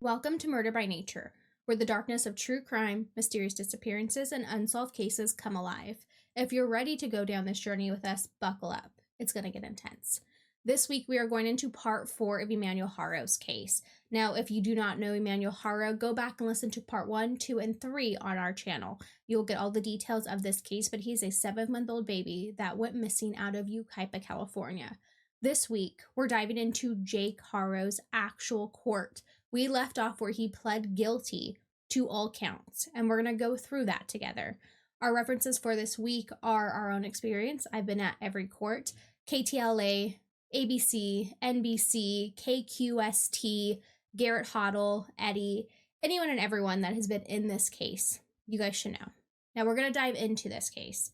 Welcome to Murder by Nature, where the darkness of true crime, mysterious disappearances, and unsolved cases come alive. If you're ready to go down this journey with us, buckle up. It's going to get intense. This week, we are going into part 4 of Emmanuel Haro's case. Now, if you do not know Emmanuel Haro, go back and listen to part 1, 2, and 3 on our channel. You'll get all the details of this case, but he's a 7-month-old baby that went missing out of Yucaipa, California. This week, we're diving into Jake Haro's actual court. We left off where he pled guilty to all counts, and we're going to go through that together. Our references for this week are our own experience. I've been at every court: KTLA, ABC, NBC, KQST, Garrett Hoddle, Eddie, anyone and everyone that has been in this case. You guys should know. Now we're going to dive into this case.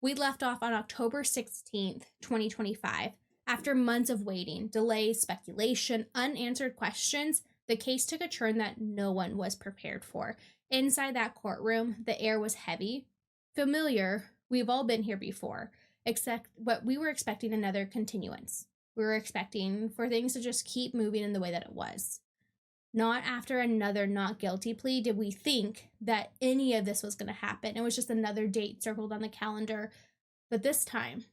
We left off on October 16th, 2025. After months of waiting, delays, speculation, unanswered questions, the case took a turn that no one was prepared for. Inside that courtroom, the air was heavy, familiar. We've all been here before, except what we were expecting another continuance. We were expecting for things to just keep moving in the way that it was. Not after another not guilty plea did we think that any of this was going to happen. It was just another date circled on the calendar. But this time,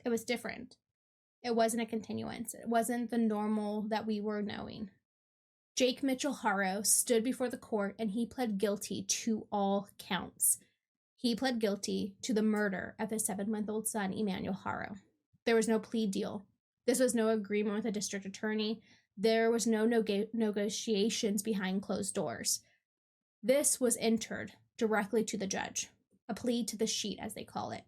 it was different. It wasn't a continuance. It wasn't the normal that we were knowing. Jake Mitchell Haro stood before the court and he pled guilty to all counts. He pled guilty to the murder of his 7-month-old son, Emmanuel Haro. There was no plea deal. This was no agreement with a district attorney. There was no negotiations behind closed doors. This was entered directly to the judge, a plea to the sheet, as they call it.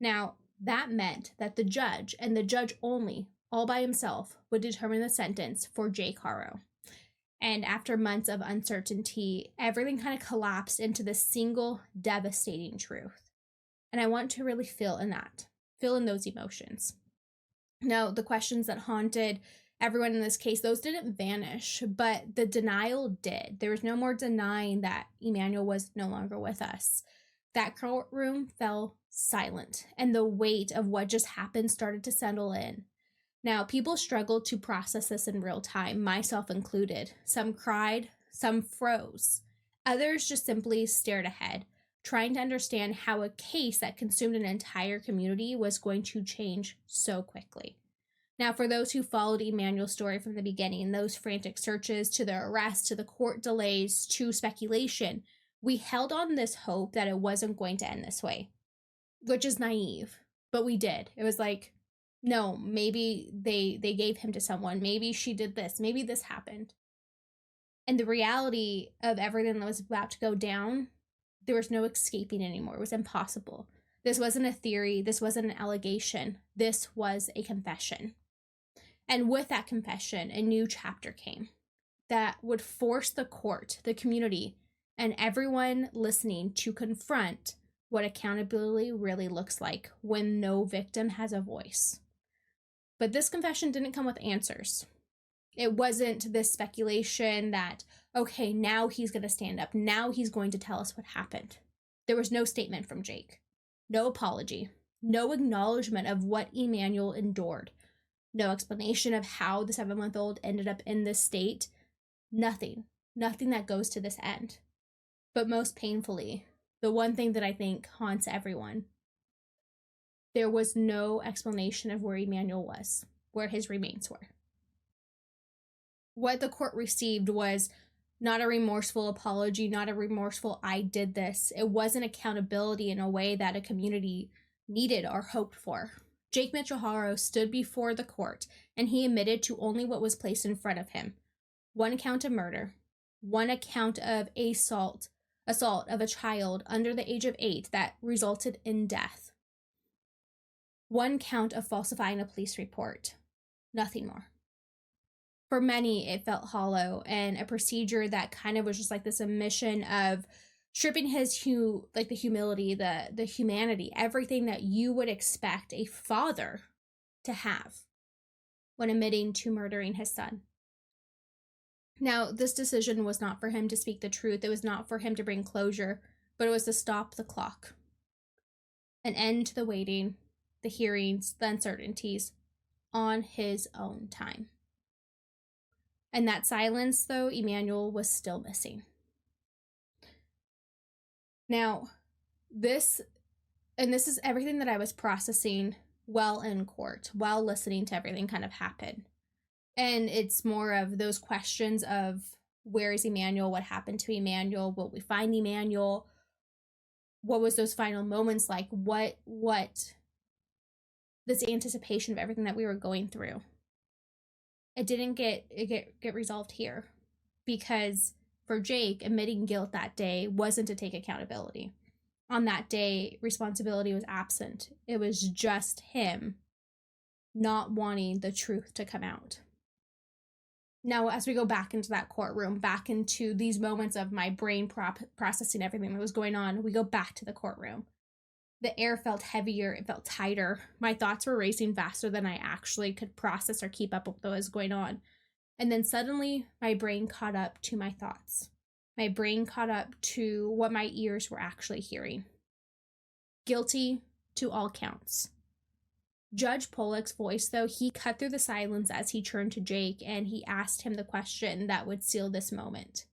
Now, that meant that the judge, and the judge only, all by himself, would determine the sentence for Jake Haro. And after months of uncertainty, everything kind of collapsed into this single devastating truth. And I want to really feel in those emotions. Now, the questions that haunted everyone in this case, those didn't vanish, but the denial did. There was no more denying that Emmanuel was no longer with us. That courtroom fell silent, and the weight of what just happened started to settle in. Now, people struggled to process this in real time, myself included. Some cried, some froze. Others just simply stared ahead, trying to understand how a case that consumed an entire community was going to change so quickly. Now, for those who followed Emmanuel's story from the beginning, those frantic searches to the arrest, to the court delays, to speculation, we held on this hope that it wasn't going to end this way, which is naive, but we did. It was like, no, maybe they gave him to someone. Maybe she did this. Maybe this happened. And the reality of everything that was about to go down, there was no escaping anymore. It was impossible. This wasn't a theory. This wasn't an allegation. This was a confession. And with that confession, a new chapter came that would force the court, the community, and everyone listening to confront what accountability really looks like when no victim has a voice. But this confession didn't come with answers. It wasn't this speculation that, okay, now he's going to stand up. Now he's going to tell us what happened. There was no statement from Jake. No apology. No acknowledgement of what Emmanuel endured. No explanation of how the 7-month-old ended up in this state. Nothing. Nothing that goes to this end. But most painfully, the one thing that I think haunts everyone, there was no explanation of where Emmanuel was, where his remains were. What the court received was not a remorseful apology, not a remorseful "I did this." It wasn't accountability in a way that a community needed or hoped for. Jake Mitchell Haro stood before the court, and he admitted to only what was placed in front of him. One count of murder, one account of assault of a child under the age of 8 that resulted in death. One count of falsifying a police report. Nothing more. For many, it felt hollow, and a procedure that kind of was just like this admission of stripping his the humility, the humanity, everything that you would expect a father to have when admitting to murdering his son. Now, this decision was not for him to speak the truth. It was not for him to bring closure, but it was to stop the clock. An end to the waiting, the hearings, the uncertainties, on his own time. And that silence, though, Emmanuel was still missing. Now, this is everything that I was processing while in court, while listening to everything kind of happen. And it's more of those questions of, where is Emmanuel? What happened to Emmanuel? Will we find Emmanuel? What was those final moments like? What this anticipation of everything that we were going through. It didn't get resolved here, because for Jake, admitting guilt that day wasn't to take accountability. On that day, responsibility was absent. It was just him not wanting the truth to come out. Now, as we go back into that courtroom, back into these moments of my brain processing everything that was going on, we go back to the courtroom. The air felt heavier, it felt tighter. My thoughts were racing faster than I actually could process or keep up with what was going on. And then suddenly, my brain caught up to my thoughts. My brain caught up to what my ears were actually hearing. Guilty to all counts. Judge Pollock's voice, though, he cut through the silence as he turned to Jake and he asked him the question that would seal this moment.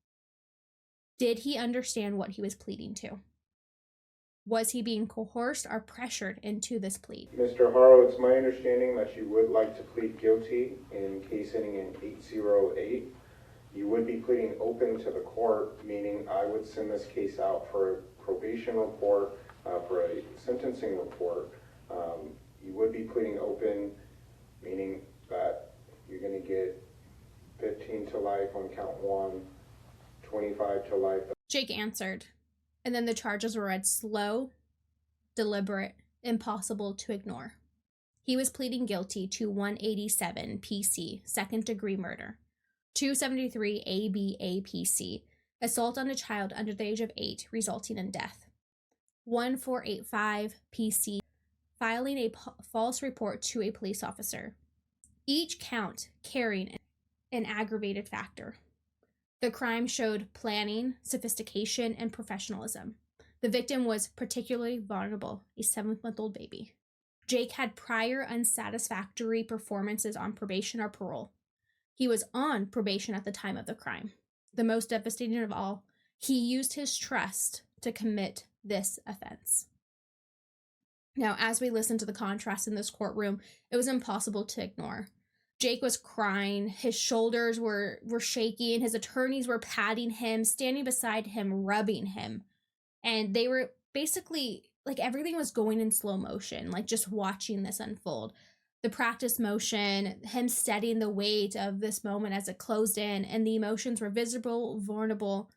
Did he understand what he was pleading to? Was he being coerced or pressured into this plea? Mr. Haro, it's my understanding that you would like to plead guilty in case ending in 808. You would be pleading open to the court, meaning I would send this case out for a probation report, for a sentencing report. You would be pleading open, meaning that you're going to get 15 to life on count 1, 25 to life. Jake answered, and then the charges were read slow, deliberate, impossible to ignore. He was pleading guilty to 187 PC, second-degree murder, 273 AB APC, assault on a child under the age of 8, resulting in death, 1485 PC, filing a false report to a police officer, each count carrying an aggravated factor. The crime showed planning, sophistication, and professionalism. The victim was particularly vulnerable, a 7-month-old baby. Jake had prior unsatisfactory performances on probation or parole. He was on probation at the time of the crime. The most devastating of all, he used his trust to commit this offense. Now, as we listened to the contrast in this courtroom, it was impossible to ignore. Jake was crying, his shoulders were shaking, his attorneys were patting him, standing beside him, rubbing him. And they were basically, like, everything was going in slow motion, like just watching this unfold. The practice motion, him steadying the weight of this moment as it closed in, and the emotions were visible, vulnerable,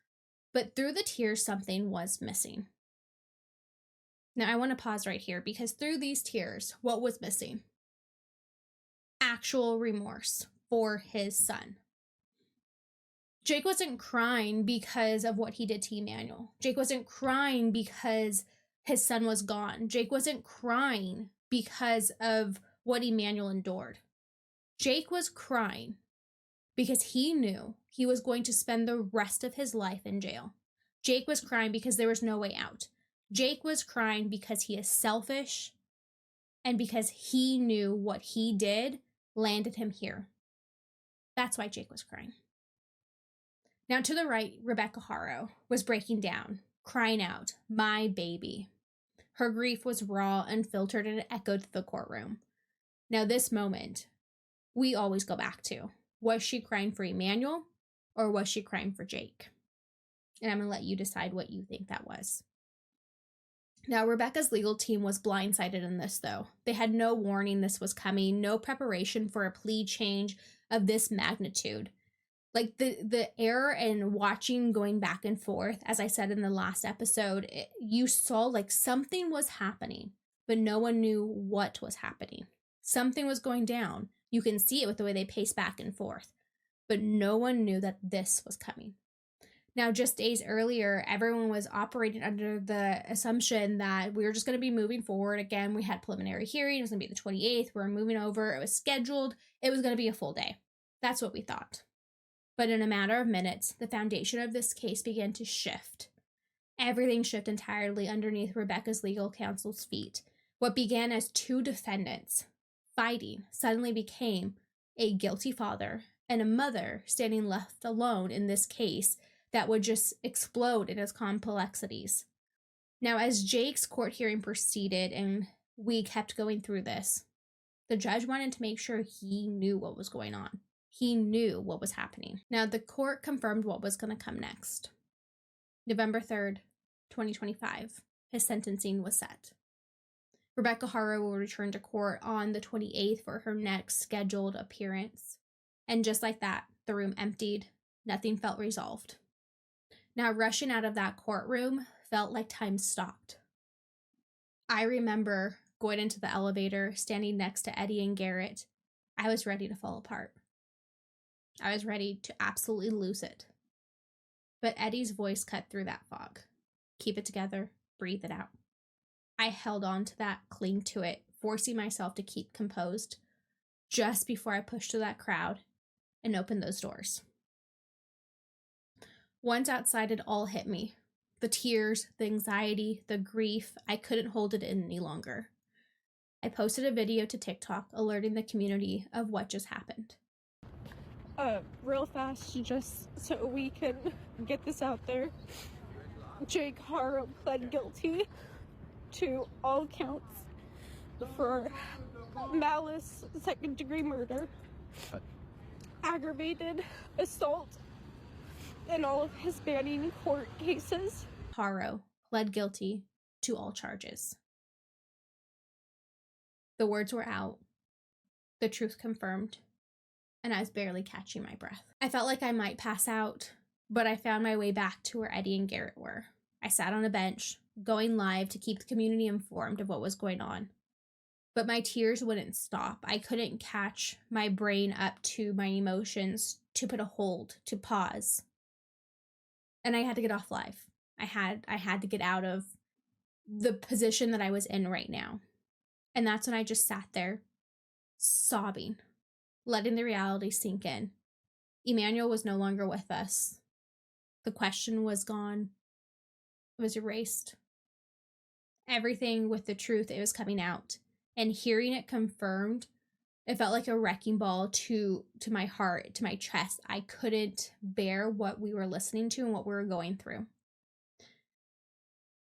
but through the tears, something was missing. Now, I want to pause right here, because through these tears, what was missing? Actual remorse for his son. Jake wasn't crying because of what he did to Emmanuel. Jake wasn't crying because his son was gone. Jake wasn't crying because of what Emmanuel endured. Jake was crying because he knew he was going to spend the rest of his life in jail. Jake was crying because there was no way out. Jake was crying because he is selfish and because he knew what he did landed him here. That's why Jake was crying. Now, to the right, Rebecca Haro was breaking down, crying out, "My baby." Her grief was raw, unfiltered, and it echoed through the courtroom. Now, this moment, we always go back to. Was she crying for Emmanuel, or was she crying for Jake? And I'm going to let you decide what you think that was. Now, Rebecca's legal team was blindsided in this, though. They had no warning this was coming, no preparation for a plea change of this magnitude. Like, the error in watching going back and forth, as I said in the last episode, you saw like something was happening, but no one knew what was happening. Something was going down. You can see it with the way they pace back and forth, but no one knew that this was coming. Now, just days earlier, everyone was operating under the assumption that we were just going to be moving forward. Again, we had preliminary hearing. It was going to be the 28th. We were moving over. It was scheduled. It was going to be a full day. That's what we thought. But in a matter of minutes, the foundation of this case began to shift. Everything shifted entirely underneath Rebecca's legal counsel's feet. What began as two defendants fighting suddenly became a guilty father and a mother standing left alone in this case that would just explode in its complexities. Now, as Jake's court hearing proceeded and we kept going through this, the judge wanted to make sure he knew what was going on. He knew what was happening. Now, the court confirmed what was going to come next. November 3rd, 2025, his sentencing was set. Rebecca Haro will return to court on the 28th for her next scheduled appearance. And just like that, the room emptied. Nothing felt resolved. Now, rushing out of that courtroom felt like time stopped. I remember going into the elevator, standing next to Eddie and Garrett. I was ready to fall apart. I was ready to absolutely lose it. But Eddie's voice cut through that fog. Keep it together, breathe it out. I held on to that, clinged to it, forcing myself to keep composed just before I pushed through that crowd and opened those doors. Once outside, it all hit me. The tears, the anxiety, the grief, I couldn't hold it in any longer. I posted a video to TikTok alerting the community of what just happened. Real fast, just so we can get this out there. Jake Haro pled guilty to all counts for malice, second-degree murder, aggravated assault, and all of his banning court cases. Haro pled guilty to all charges. The words were out, the truth confirmed, and I was barely catching my breath. I felt like I might pass out, but I found my way back to where Eddie and Garrett were. I sat on a bench, going live to keep the community informed of what was going on. But my tears wouldn't stop. I couldn't catch my brain up to my emotions, to put a hold, to pause. And I had to get off live. I had to get out of the position that I was in right now. And that's when I just sat there, sobbing, letting the reality sink in. Emmanuel was no longer with us. The question was gone. It was erased. Everything with the truth, it was coming out. And hearing it confirmed, it felt like a wrecking ball to my heart, to my chest. I couldn't bear what we were listening to and what we were going through.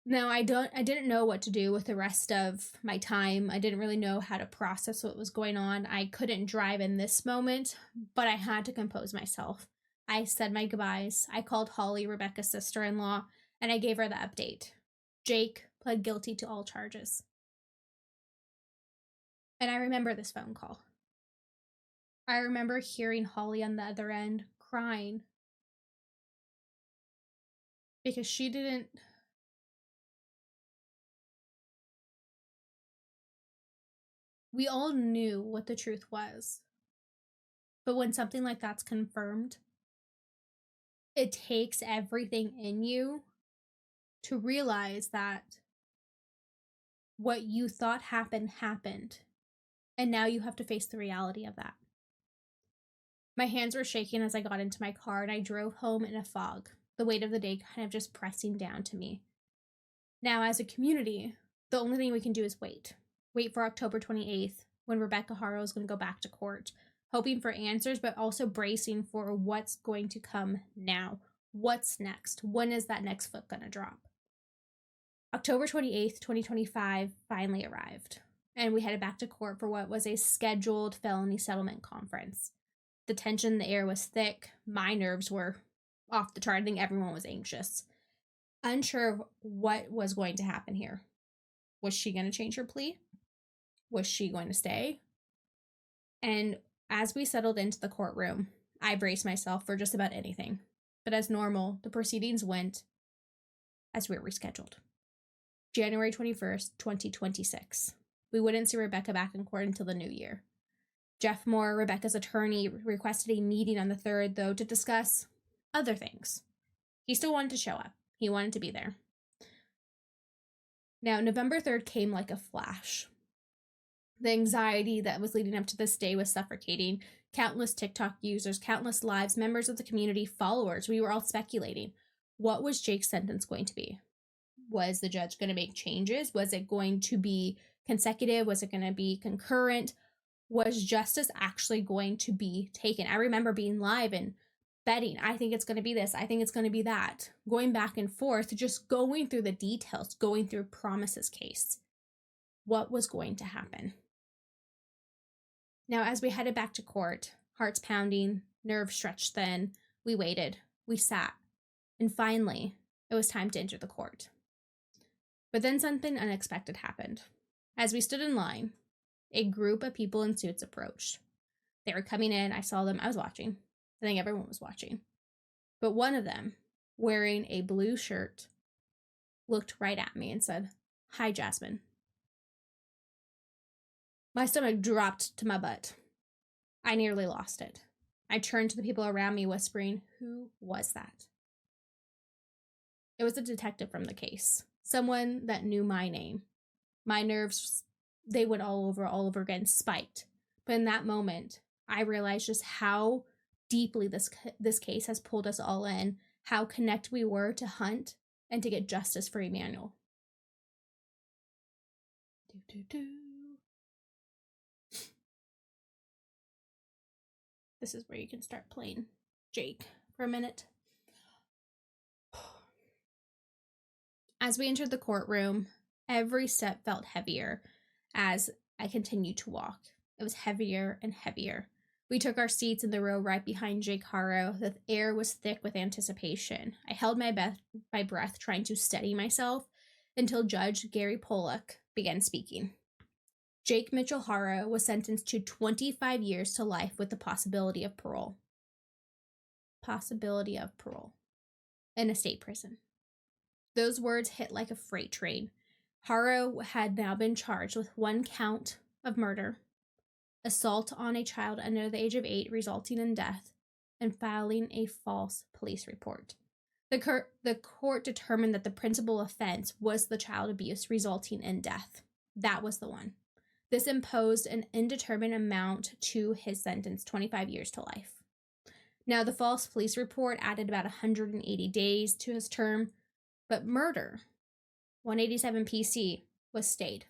Now, I didn't know what to do with the rest of my time. I didn't really know how to process what was going on. I couldn't drive in this moment, but I had to compose myself. I said my goodbyes. I called Holly, Rebecca's sister-in-law, and I gave her the update. Jake pled guilty to all charges. And I remember this phone call. I remember hearing Holly on the other end crying because she didn't. We all knew what the truth was. But when something like that's confirmed, it takes everything in you to realize that what you thought happened. And now you have to face the reality of that. My hands were shaking as I got into my car and I drove home in a fog, the weight of the day kind of just pressing down to me. Now, as a community, the only thing we can do is wait. Wait for October 28th, when Rebecca Haro is going to go back to court, hoping for answers, but also bracing for what's going to come now. What's next? When is that next foot going to drop? October 28th, 2025 finally arrived, and we headed back to court for what was a scheduled felony settlement conference. The tension in the air was thick. My nerves were off the chart. I think everyone was anxious, unsure of what was going to happen here. Was she going to change her plea? Was she going to stay? And as we settled into the courtroom, I braced myself for just about anything. But as normal, the proceedings went as we were rescheduled. January 21st, 2026. We wouldn't see Rebecca back in court until the new year. Jeff Moore, Rebecca's attorney, requested a meeting on the 3rd, though, to discuss other things. He still wanted to show up. He wanted to be there. Now, November 3rd came like a flash. The anxiety that was leading up to this day was suffocating. Countless TikTok users, countless lives, members of the community, followers, we were all speculating. What was Jake's sentence going to be? Was the judge going to make changes? Was it going to be consecutive? Was it going to be concurrent? Was justice actually going to be taken? I remember being live and betting, I think it's going to be this, I think it's going to be that, going back and forth, just going through the details, going through Promise's case. What was going to happen? Now, as we headed back to court, hearts pounding, nerves stretched thin, we waited, we sat, and finally, it was time to enter the court. But then something unexpected happened. As we stood in line, a group of people in suits approached. They were coming in, I saw them, I was watching. I think everyone was watching. But one of them, wearing a blue shirt, looked right at me and said, "Hi, Jasmine." My stomach dropped to my butt. I nearly lost it. I turned to the people around me, whispering, "Who was that?" It was a detective from the case. Someone that knew my name. My nerves, they went all over again, spiked. But in that moment, I realized just how deeply this case has pulled us all in, how connected we were to hunt and to get justice for Emmanuel. This is where you can start playing Jake for a minute. As we entered the courtroom, every step felt heavier as I continued to walk. It was heavier and heavier. We took our seats in the row right behind Jake Haro. The air was thick with anticipation. I held my breath, trying to steady myself until Judge Gary Pollock began speaking. Jake Mitchell Haro was sentenced to 25 years to life with the possibility of parole. Possibility of parole. In a state prison. Those words hit like a freight train. Haro had now been charged with 1 count of murder, assault on a child under the age of 8 resulting in death, and filing a false police report. The court determined that the principal offense was the child abuse resulting in death. That was the one. This imposed an indeterminate amount to his sentence, 25 years to life. Now, the false police report added about 180 days to his term, but murder, 187 PC, was stayed.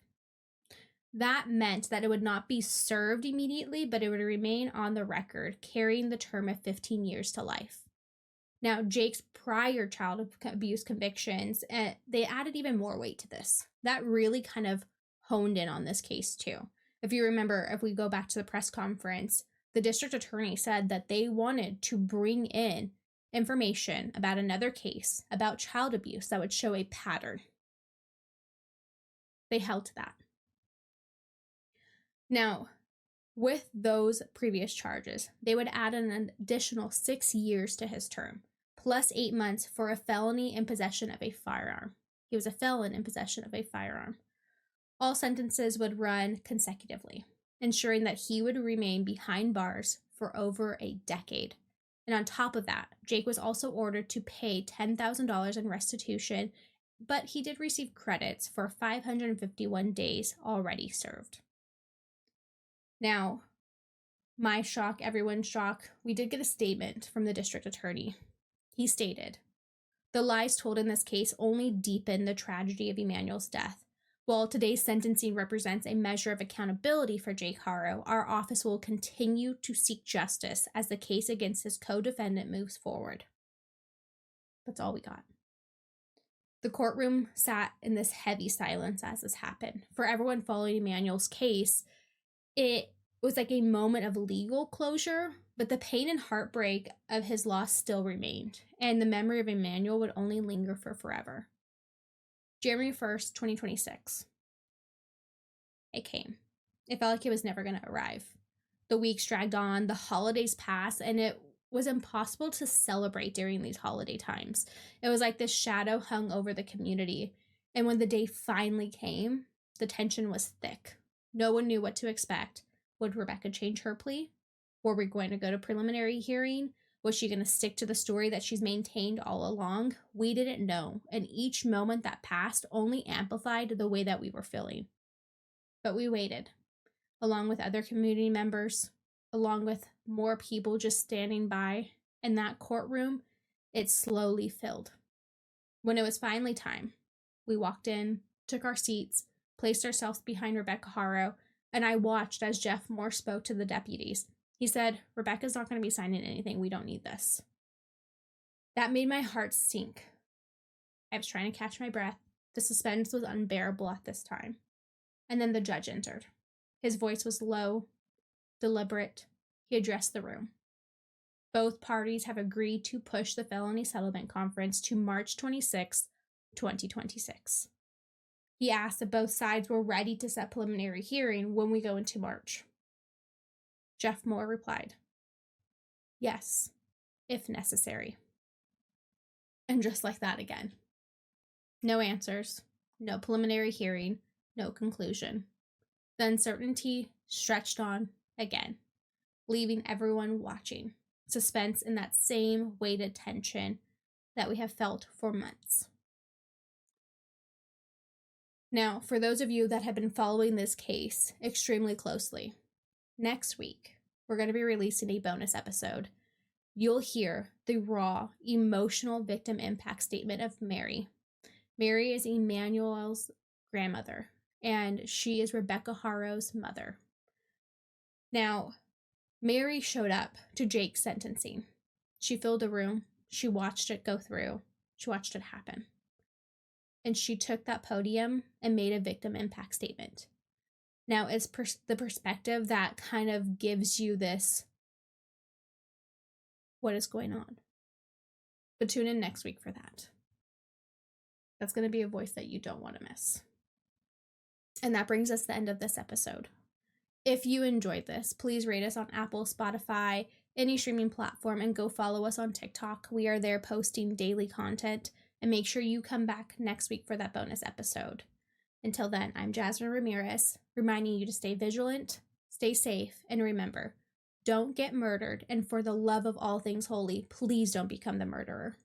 That meant that it would not be served immediately, but it would remain on the record, carrying the term of 15 years to life. Now, Jake's prior child abuse convictions, they added even more weight to this. That really kind of honed in on this case too. If you remember, if we go back to the press conference, the district attorney said that they wanted to bring in information about another case about child abuse that would show a pattern. They held to that. Now, with those previous charges, they would add an additional 6 years to his term, plus 8 months for a felony in possession of a firearm. He was a felon in possession of a firearm. All sentences would run consecutively, ensuring that he would remain behind bars for over a decade. And on top of that, Jake was also ordered to pay $10,000 in restitution, but he did receive credits for 551 days already served. Now, my shock, everyone's shock, we did get a statement from the district attorney. He stated, "The lies told in this case only deepen the tragedy of Emmanuel's death. While today's sentencing represents a measure of accountability for Jake Haro, our office will continue to seek justice as the case against his co-defendant moves forward." That's all we got. The courtroom sat in this heavy silence as this happened. For everyone following Emmanuel's case, it was like a moment of legal closure, but the pain and heartbreak of his loss still remained, and the memory of Emmanuel would only linger for forever. January 1st, 2026. It came. It felt like it was never going to arrive. The weeks dragged on, the holidays passed, and it was impossible to celebrate during these holiday times. It was like this shadow hung over the community, and when the day finally came, the tension was thick. No one knew what to expect. Would Rebecca change her plea? Were we going to go to preliminary hearing? Was she going to stick to the story that she's maintained all along? We didn't know, and each moment that passed only amplified the way that we were feeling. But we waited, along with other community members, along with more people just standing by, and that courtroom, it slowly filled. When it was finally time, we walked in, took our seats, placed ourselves behind Rebecca Haro, and I watched as Jeff Moore spoke to the deputies. He said, "Rebecca's not going to be signing anything. We don't need this." That made my heart sink. I was trying to catch my breath. The suspense was unbearable at this time. And then the judge entered. His voice was low, deliberate. He addressed the room. Both parties have agreed to push the felony settlement conference to March 26, 2026. He asked if both sides were ready to set preliminary hearing when we go into March. Jeff Moore replied, "Yes, if necessary." And just like that again. No answers, no preliminary hearing, no conclusion. The uncertainty stretched on again, leaving everyone watching, suspense in that same weighted tension that we have felt for months. Now, for those of you that have been following this case extremely closely, next week, we're going to be releasing a bonus episode. You'll hear the raw, emotional victim impact statement of Mary. Mary is Emmanuel's grandmother, and she is Rebecca Haro's mother. Now, Mary showed up to Jake's sentencing. She filled a room. She watched it go through. She watched it happen. And she took that podium and made a victim impact statement. Now, it's the perspective that kind of gives you this, what is going on? But tune in next week for that. That's going to be a voice that you don't want to miss. And that brings us to the end of this episode. If you enjoyed this, please rate us on Apple, Spotify, any streaming platform, and go follow us on TikTok. We are there posting daily content, and make sure you come back next week for that bonus episode. Until then, I'm Jasmine Ramirez, reminding you to stay vigilant, stay safe, and remember, don't get murdered, and for the love of all things holy, please don't become the murderer.